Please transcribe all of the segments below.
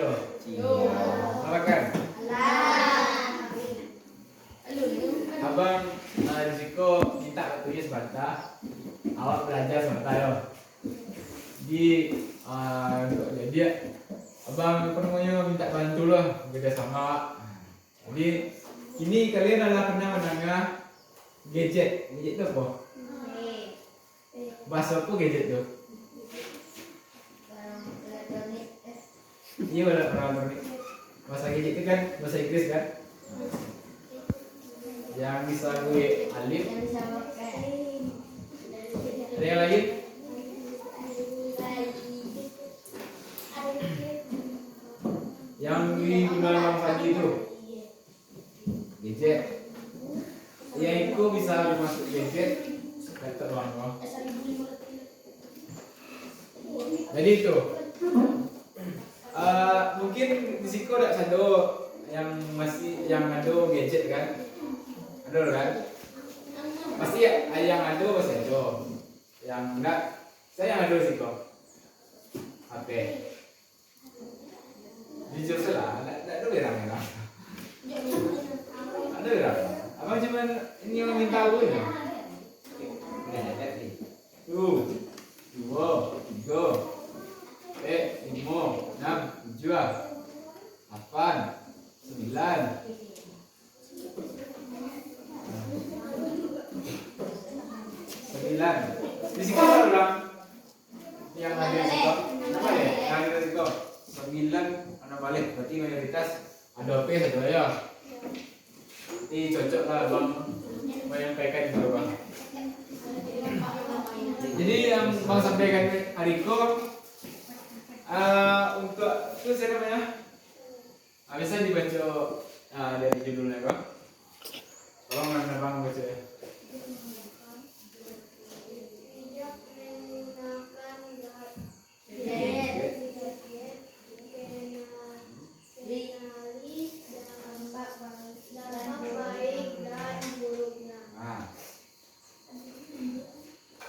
Iya. Iya. Salah kan? Abang risiko minta tulis bantah. Awak belajar sebentar yo. Di jadi abang apa namanya minta bantu lah beda sama. Jadi ini kalian adalah pernah mendengar gadget. Gadget itu apa? Bahasa apa gadget itu? Iya udah elektronik. Bahasa gadget itu kan bahasa Inggris kan? Yang bisa gue alif. Ada yang lagi? Yang digunakan tadi itu gadget. Yang itu bisa dimasuk gadget. Kita doang. Jadi itu. Mungkin di situ ada satu yang masih yang ada gadget kan? Ada kan? Pasti yang ada masih ada. Yang enggak, saya yang ada sih kok. HP. Jujur salah, enggak ada berang-berang. Ada berang. Abang cuman ini yang minta aku ya. Tuh, 2, 3, 5, 6, 7, 8, 9. Di situ ada orang yang ada di situ. Apa ya? Yang ada di situ 9 anak balik. Berarti mayoritas ada P saja ya. Ini cocok lah bang menyampaikan itu bang. Jadi yang bang sampaikan Hariko untuk itu saya namanya. Bisa dibaca dari judulnya bang. Tolong mana bang baca ya.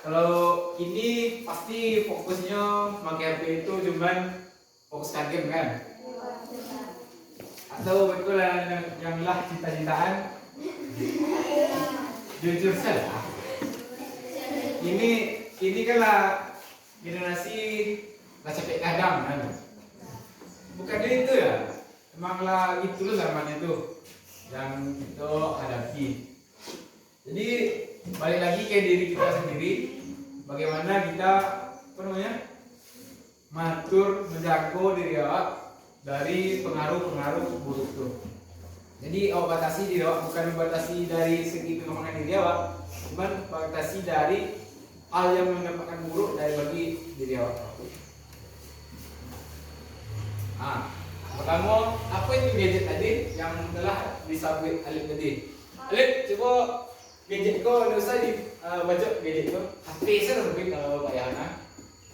Kalau ini pasti fokusnya pakai HP itu cuman fokus game kan? Atau betul yang lah cita-citaan? Jujur saja. Ini kan lah generasi lah capek kadang kan? Bukan itu ya? Emanglah gitu loh zaman itu yang kita hadapi. Jadi balik lagi ke diri kita sendiri, bagaimana kita menjaga diri awak dari pengaruh-pengaruh buruk itu. Jadi awak batasi diri awak bukan membatasi dari segi pengembangan diri awak, cuman batasi dari hal yang mendapatkan buruk dari bagi diri awak. Pertama, apa itu gadget tadi yang telah disabit Alif tadi? Alif, coba gadget kau ada usah baca gadget kau. HP saya terbit kalau Pak Yana.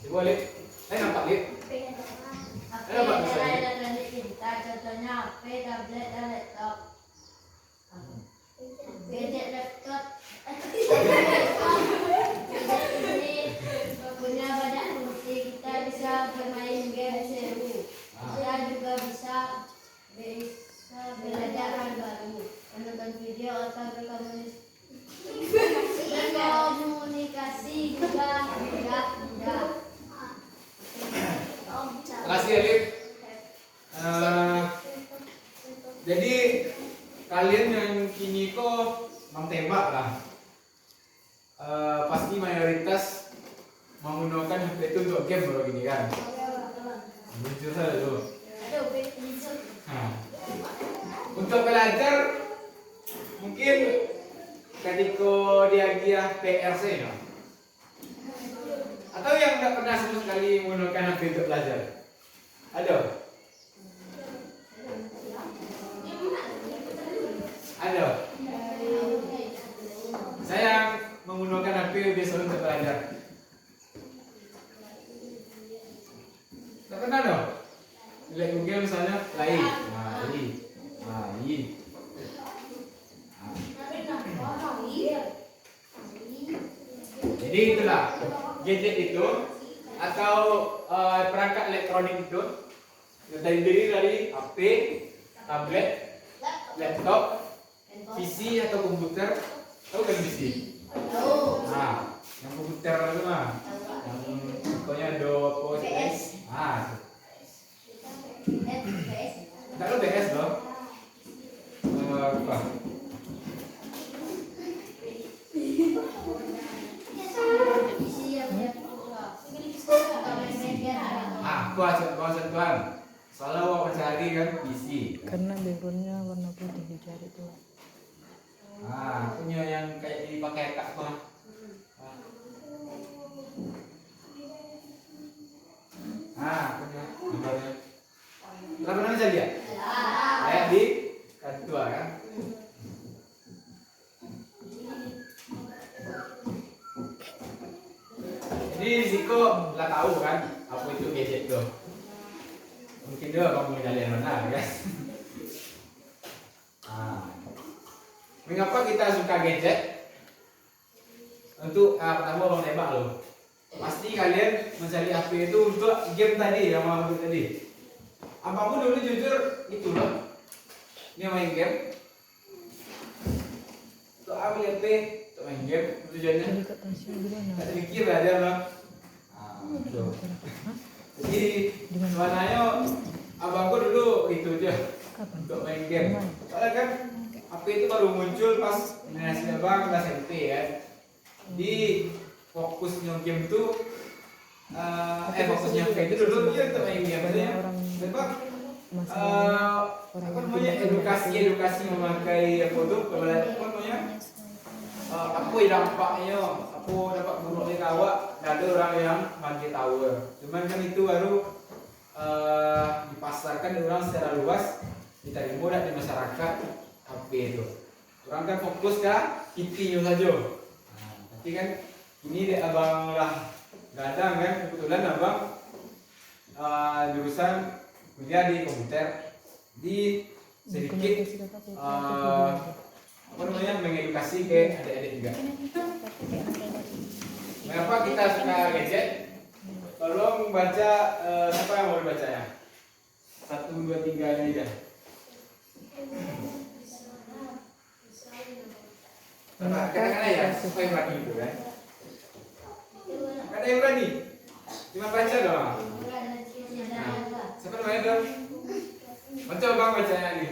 Coba Alif, saya nampak Alif. HP ada elektronik kita, contohnya HP, tablet, dan laptop. Gadget laptop. Gadget ini punya banyak fungsi. Kita bisa bermain game seru. Kita juga bisa belajar hal baru, menonton video atau berkomunikasi juga mudah. Terima kasih Alif. Jadi kalian yang kini kok tembak lah. Pasti mayoritas menggunakan HP itu untuk game kalau gini kan. Jujur saja dulu. Untuk belajar mungkin ketika dia PRC ya. Atau yang tidak pernah sama sekali menggunakan HP untuk belajar? Ada? Ada? Saya menggunakan HP biasa untuk belajar. Tidak pernah dong? Lihat Google misalnya, lain. Jadi itulah gadget itu atau perangkat elektronik terdiri dari HP, tablet, laptop, PC atau komputer. Tahu kan PC? Nah, yang komputer itu mah, yang pokoknya PS. Ah, kalau PS loh. Apa? Kuasa Tuhan. Soalnya mau mencari kan PC. Karena backgroundnya warna putih dicari tuh. Punya yang kayak dipakai kak tuh. Punya gambarnya. Lah pernah bisa lihat? Kayak di kartu tua kan. Jadi risiko lah tahu kan apa itu gadget tuh. Mungkin dia kamu kalian mana guys. Mengapa kita suka gadget? Untuk pertama bang tembak loh. Pasti kalian mencari HP itu untuk game tadi yang mau tadi. Apapun dulu jujur itu loh. Ini main game. Untuk ambil HP, untuk main game tujuannya. Jadi kata Tasya gimana? Tak terfikir aja loh. Jadi sebenarnya abangku dulu itu aja untuk main game. Soalnya kan HP itu baru muncul pas generasi abang kelas SMP kan. Di fokusnya game tuh fokusnya game itu dulu dia untuk main game aja. Sebab apa namanya edukasi memakai apa tuh apa namanya apa dampaknya apa dapat buruknya kawak ada orang yang bagi tahu. Cuman kan itu baru dipasarkan orang secara luas diterima di masyarakat HP itu. Orang kan fokus ke IT-nya saja. Tapi kan ini dek abang lah gadang kan kebetulan abang jurusan kuliah di komputer di sedikit apa namanya mengedukasi ke adik-adik juga. Mengapa kita suka gadget? Tolong baca siapa yang mau baca ya? 1, 2, 3 ini aja. Kadang-kadang ya, supaya berani itu kan. Ada yang berani? Cuma baca doang. Siapa namanya dong? Baca bang bacanya nih.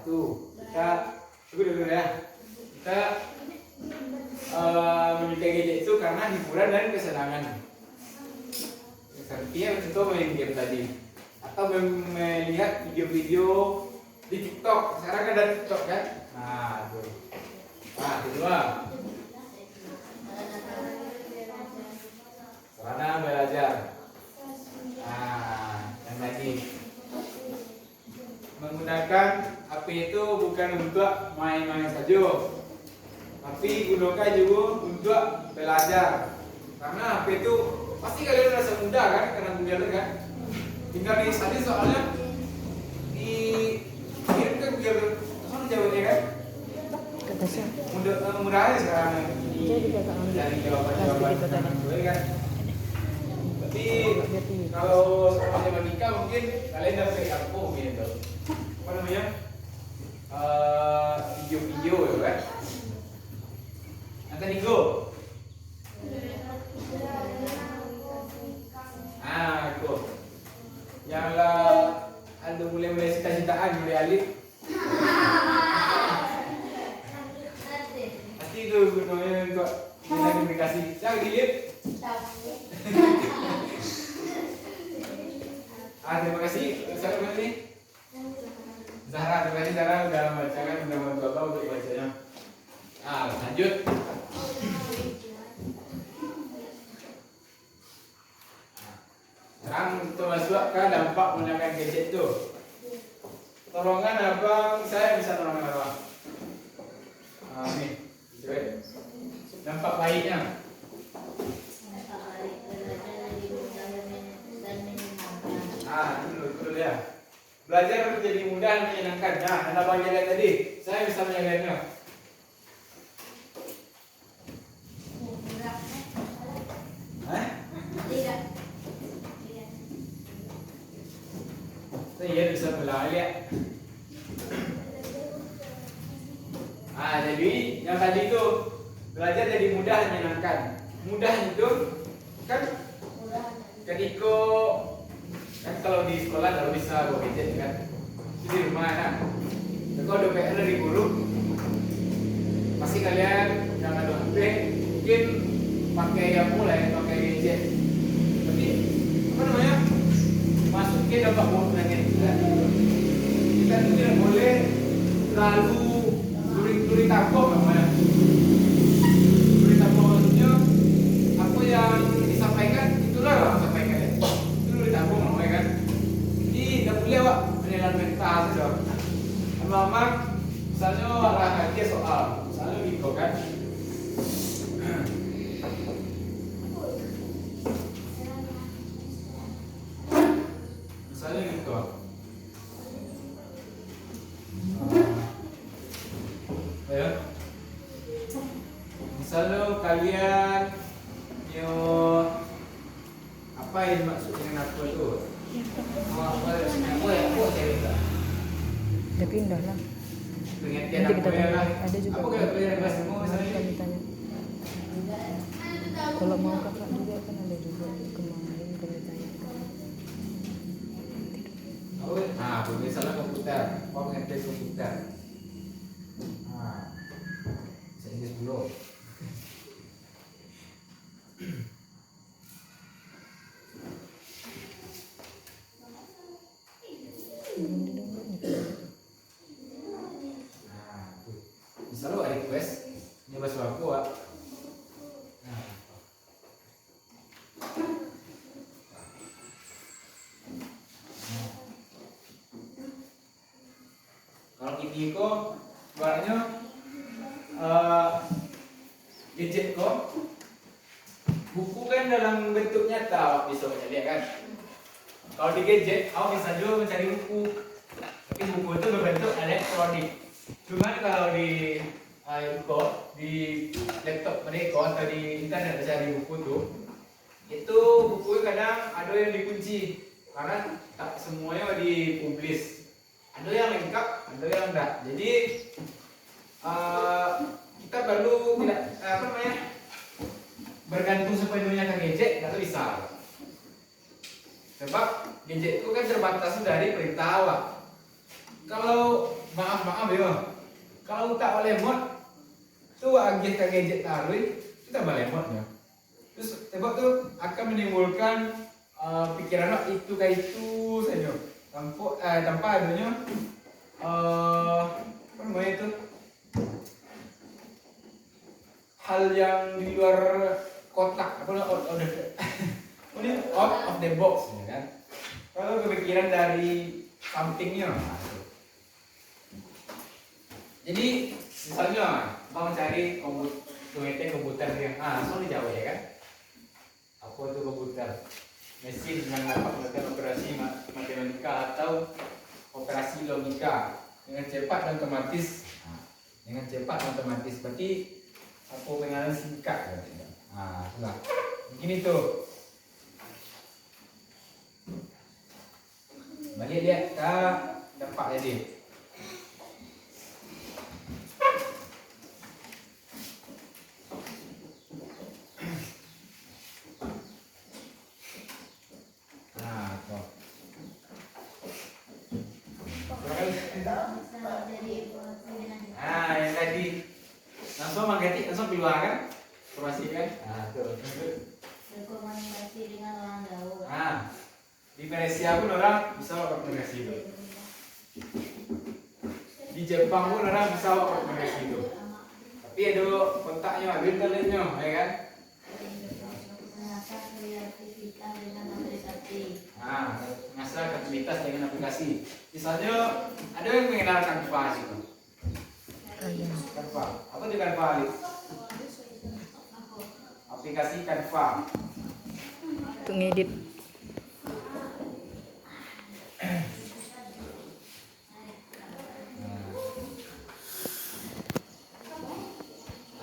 1. Kita tunggu dulu ya. Kita menyukai gadget itu karena hiburan dan kesenangan. Seperti yang contoh main game tadi, atau melihat video-video di TikTok. Sekarang kan ada TikTok kan? Tuh. Kedua. Sarana belajar. Yang lagi menggunakan HP itu bukan untuk main-main saja, tapi gunakan juga untuk belajar. Karena HP itu pasti kalian merasa mudah kan, karena Google kan. Tinggal di tadi soalnya dikirim ke Google, langsung jawabnya kan. Mudah aja sekarang ini dari jawaban-jawaban kan. Tapi kalau soal matematika mungkin kalian dapat kampung gitu. Apa namanya? Video-video ya kan. Nanti go. Go. Yang ada mulai cita-citaan mulai alif. Pasti itu gunanya untuk komunikasi. Saya gilip. Terima kasih. Siapa namanya nih? Zahra. Terima kasih Zahra udah membacakan, udah membantu Bapak untuk bacanya. Lanjut. Sekarang kita masuk ke dampak menggunakan gadget itu. Tolongan abang, saya bisa tolongan abang. Nih, dampak baiknya. Dulu ya. Belajar menjadi mudah dan menyenangkan. Anda abang jalan tadi, saya bisa menjaganya. Iya bisa mulai ya. Jadi yang tadi itu belajar jadi mudah menyenangkan. Mudah itu kan ketika kan kalau di sekolah kalau bisa bawa gadget kan. Di rumah kan. Kalau ada PR dari guru, pasti kalian jangan ada HP, mungkin pakai yang mulai pakai gadget. Tapi apa namanya? Masukin dampak buruknya kita tuh tidak boleh terlalu duri tampok namanya. Duri tampok maksudnya apa yang disampaikan itulah yang disampaikan ya. Itu duri tampok namanya kan. Jadi tidak boleh Pak penilaian mental saja. Lama misalnya olahraga soal misalnya gitu kan. Misalnya gitu. Ya. Misalnya kalian yo apa yang maksud dengan aku itu? Apa ya? Aku cari tak. Udah pindah lah. Pengertian Nanti aku kita ya tanya. lah. Ada juga. Aku kayak belajar kelas semua Nanti misalnya. kami tanya. Kalau mau kakak juga kan ada juga kemarin kami tanya. Nah, misalnya komputer, kau pengertian komputer. Nah, saya 10. Misalnya ada request, nyoba suaraku Wak. Nah, kalau ini kok barangnya gadget kok buku kan dalam bentuk nyata misalnya lihat kan. Kalau di gadget, aku bisa juga mencari buku, tapi buku itu berbentuk elektronik. Cuman kalau di di laptop mereka atau di internet cari buku tuh, itu buku kadang ada yang dikunci karena tak semuanya dipublish. Ada yang lengkap, ada yang enggak. Jadi kita perlu tidak apa namanya bergantung sepenuhnya ke gadget, nggak bisa. Sebab gadget itu kan terbatas dari perintah awak. Kalau maaf ya, kalau tak oleh mod, tuh agih ke gadget taruh, kita boleh modnya. Terus sebab tuh akan menimbulkan pikiran itu kayak itu saja, tanpa adanya apa namanya itu hal yang di luar kotak, apa ini out of the box ya kan. Kalau kepikiran dari somethingnya. Jadi misalnya mau mencari komputer yang soal di Jawa ya kan. Apa itu komputer? Mesin yang dapat melakukan operasi matematika atau operasi logika dengan cepat dan otomatis. Dengan cepat dan otomatis berarti apa pengenalan singkat ya. Itulah. Begini tuh. Balik lihat ke dampak tadi. Yang tadi langsung mengganti langsung keluar kan informasi kan. Tuh. Berkomunikasi dengan orang jauh. Di Malaysia pun orang bisa komunikasi itu. Di Jepang pun orang bisa komunikasi itu. Tapi ada kontaknya, ada internetnya, ya kan? Mengasah kreativitas dengan aplikasi. Mengasah kreativitas dengan aplikasi. Misalnya ada yang mengenal Canva itu. Canva. Apa itu Canva? Aplikasi Canva. Untuk ngedit.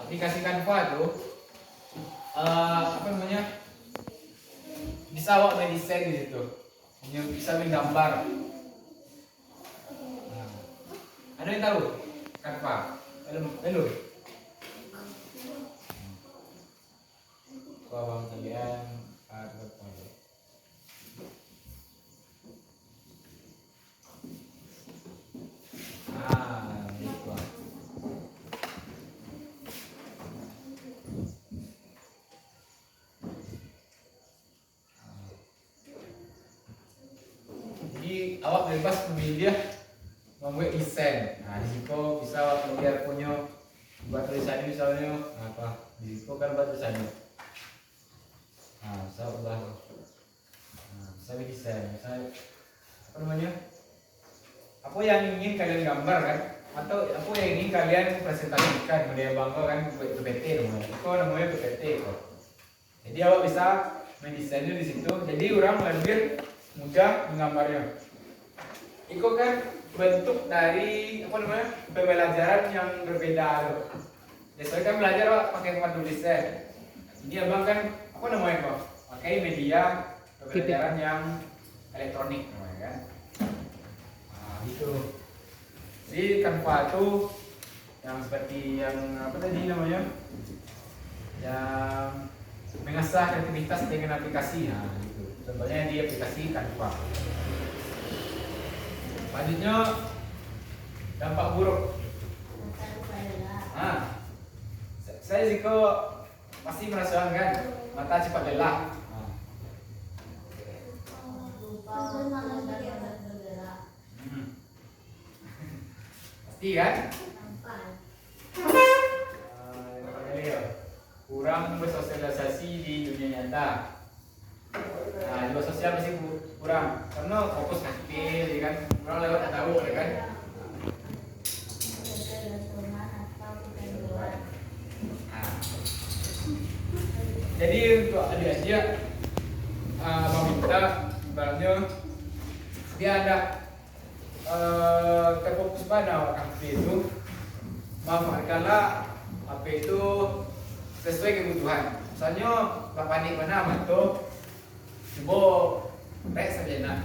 Aplikasi Canva itu apa namanya? Bisa awak mendesain di situ. Bisa menggambar. Ada yang tahu? Canva. Halo. Bawang kalian ada apa? Gitu. Jadi awak bebas memilih membuat desain. Nah, di situ bisa awak pilih punya buat tulisan misalnya apa? Di situ kan buat tulisannya. Nah, bisa ubah. Nah, bisa desain. Misalnya apa namanya? Apa yang ingin kalian gambar kan? Atau apa yang ingin kalian presentasikan? Media bangga kan buat PPT namanya. Itu namanya PPT kok. Jadi awak bisa mendesainnya di situ. Jadi orang lebih mudah menggambarnya. Itu kan bentuk dari apa namanya pembelajaran yang berbeda loh. Biasanya kan belajar Pak, pakai tempat tulis ya. Jadi abang kan apa namanya Pak? Pakai media pembelajaran yang elektronik namanya kan. Nah itu. Jadi Canva itu yang seperti yang apa tadi namanya? Yang mengasah kreativitas dengan aplikasi. Nah gitu. Contohnya di aplikasi Canva. Selanjutnya dampak buruk. Nah, saya jika pasti merasakan kan mata cepat lelah. Pasti kan? Kurang bersosialisasi di dunia nyata. Nah, juga sosial pasti kurang karena fokus aktif, ya kan? Orang lewat tak tahu, ya kan? Nah, jadi untuk adik-adik, abang minta, ibaratnya dia ada terfokus pada HP itu, manfaatkanlah HP itu sesuai kebutuhan. Misalnya, bapak panik mana mantu, coba rek sejenak,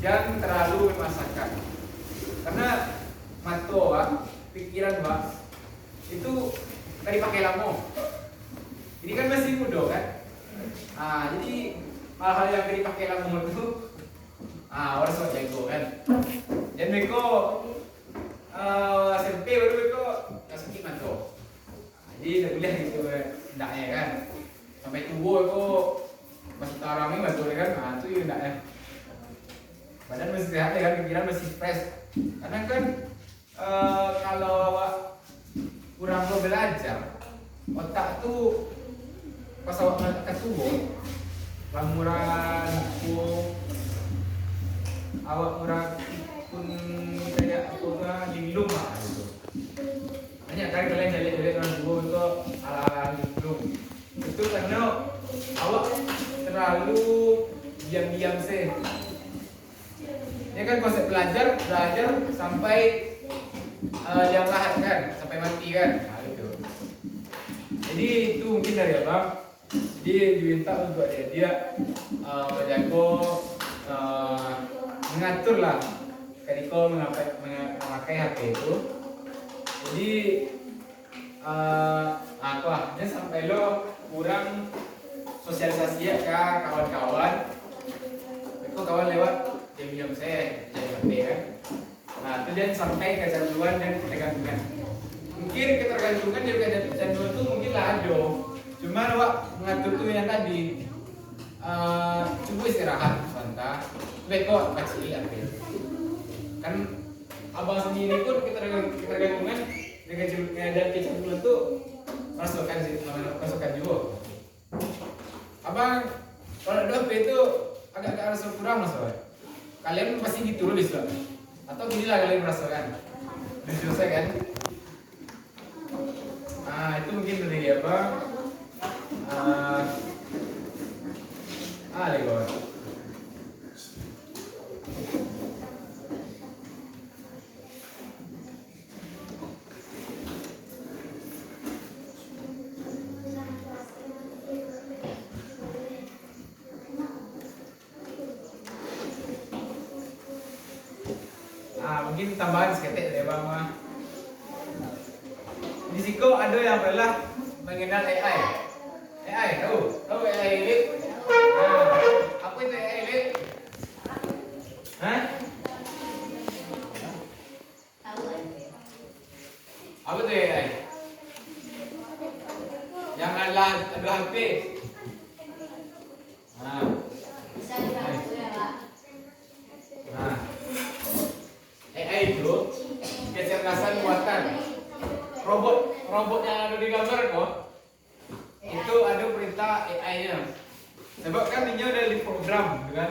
jangan terlalu memaksakan, karena mantu, pikiran itu nggak dipakai lama. Ini kan masih muda kan, jadi hal-hal yang nggak dipakai lama itu, harus jago kan. Dan mereka SMP baru mereka nggak sakit mantu. Jadi tidak boleh gitu hendaknya kan, sampai tua kok masih tarangnya mantu kan, itu ya hendaknya. Badan masih sehat ya kan, pikiran masih fresh. Karena kan kalau awak kurang belajar, otak tuh pas awak akan tumbuh, lamuran awak murah pun kayak apa linglung lah gitu. Banyak kali kalian lihat orang tua itu ala linglung. Itu karena awak terlalu diam-diam sih. Ini kan konsep belajar sampai yang lahat kan, sampai mati kan. Nah, itu. Jadi itu mungkin dari abang. Jadi diminta untuk dia menjaga mengatur lah ketika memakai HP itu. Jadi dia sampai lo kurang sosialisasi ya ke kawan-kawan. Itu kawan lewat diam-diam saya jadi HP kan. Nah itu dia sampai kecanduan dan ketergantungan. Mungkin ketergantungan dan kecanduan itu mungkin lah ada. Cuma awak mengatur tuh yang tadi. Coba istirahat sebentar. Bekok baca HP. Kan abang sendiri pun ketergantungan dan kecanduan tuh masukkan juga. Abang kalau ada HP itu agak rasa kurang masalah. Kalian pasti gitu loh bisa. Atau gini lah kalian merasakan. Udah selesai kan? Nah itu mungkin dari apa? Legor. Mungkin tambahan seketik dari Bang mah. Di Siko ada yang adalah mengenal AI. AI, tahu AI ini? Apa itu AI ini? Hah? Apa itu AI? Yang adalah ada HP. Bisa dibantu ya, Pak. AI itu kecerdasan buatan. Robot yang ada di gambar kok. Itu ada perintah AI-nya. Sebab kan ini udah diprogram, kan?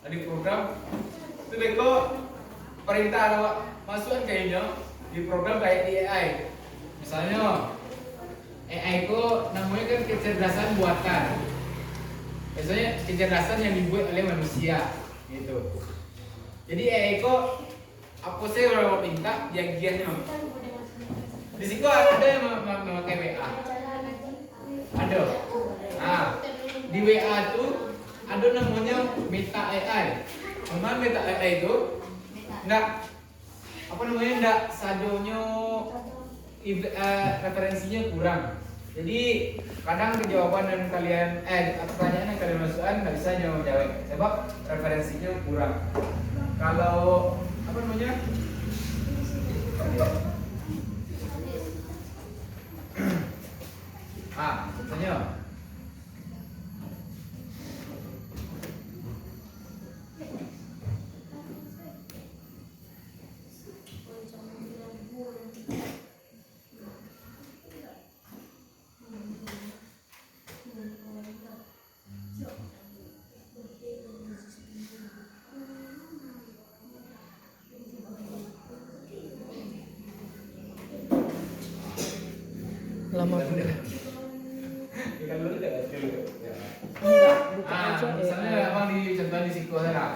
Ada program. Itu beko perintah lewat masukan kayaknya diprogram kayak di AI. Misalnya AI itu namanya kan kecerdasan buatan. Biasanya kecerdasan yang dibuat oleh manusia, gitu. Jadi AI itu apa sih kalau minta yang giatnya? Di situ ada yang memakai WA. Ada. Di WA itu ada namanya Meta AI. Memang Meta AI itu enggak apa namanya enggak sadonya referensinya kurang. Jadi kadang jawaban yang kalian pertanyaan yang kalian masukkan nggak bisa jawab sebab referensinya kurang. Kalau apa namanya? Contohnya lama. Ikan dulu tidak dulu. Enggak, buka aja Misalnya AI. abang di contoh di Siko sana.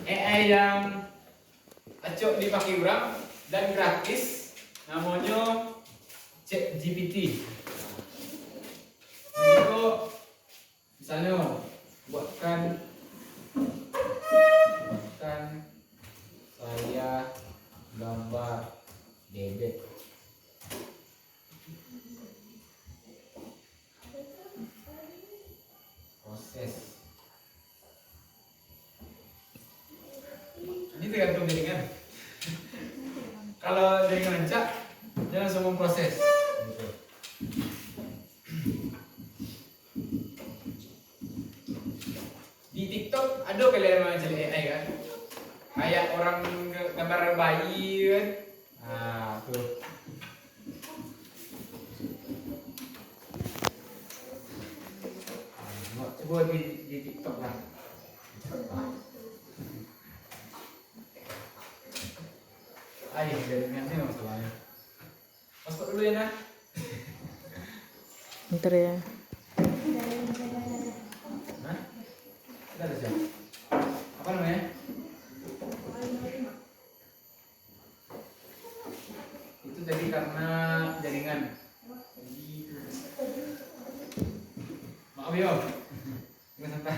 AI yang acok dipakai orang dan gratis namanya ChatGPT. Itu misalnya buatkan saya gambar bebek. Proses. Ini tergantung jaringan. Kalau jaringan lancak, dia langsung memproses. Gitu. Di TikTok ada kalian yang jadi AI kan? Kayak orang gambar bayi kan? Tuh. Coba di TikTok lah. Ayo jaringannya masalahnya. Masuk dulu ya, Nah. Ntar ya. Hah? Kita ada siapa? Apa namanya? Itu tadi karena jaringan. Maaf yo. Nggak santai.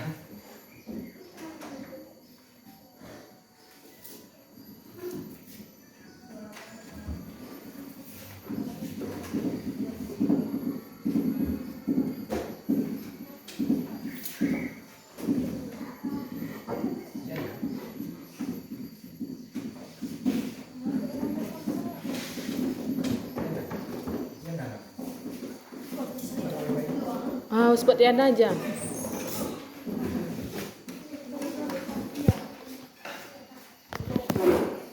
Seperti Anda aja.